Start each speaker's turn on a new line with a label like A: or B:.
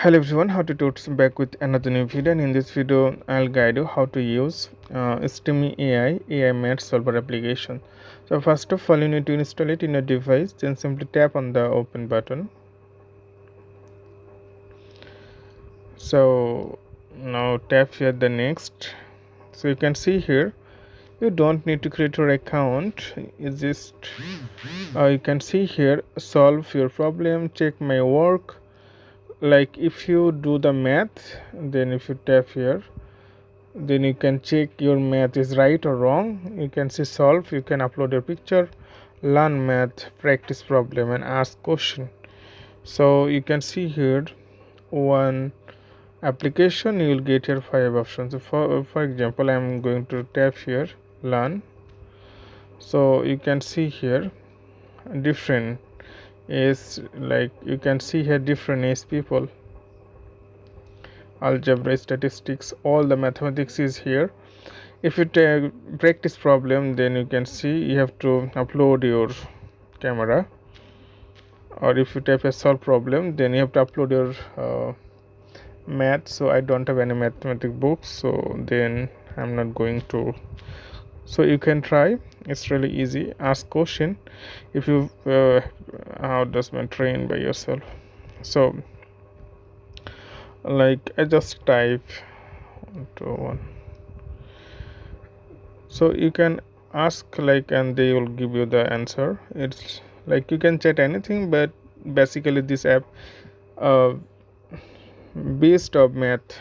A: Hello everyone, how to tutor back with another new video, and in this video I'll guide you how to use Stimy AI math solver application. So first of all, you need to install it in your device, then simply tap on the open button. So now tap here the next. So you can see here you don't need to create your account. It's just you can see here solve your problem, check my work. Like if you do the math, then if you tap here, then you can check your math is right or wrong. You can see solve, you can upload your picture, learn math, practice problem, and ask question. So you can see here one application, you will get here 5 options. So for example, I am going to tap here learn. So you can see here different is, like you can see here different age people, algebra, statistics, all the mathematics is here. If you take practice problem, then you can see you have to upload your camera, or if you type a solve problem, then you have to upload your math. So I don't have any mathematic books, so then I'm not going to. So you can try, it's really easy. Ask question if you how does man train by yourself. So like I just type 1 to 1. So you can ask, like, and they will give you the answer. It's like you can chat anything, but basically this app based of math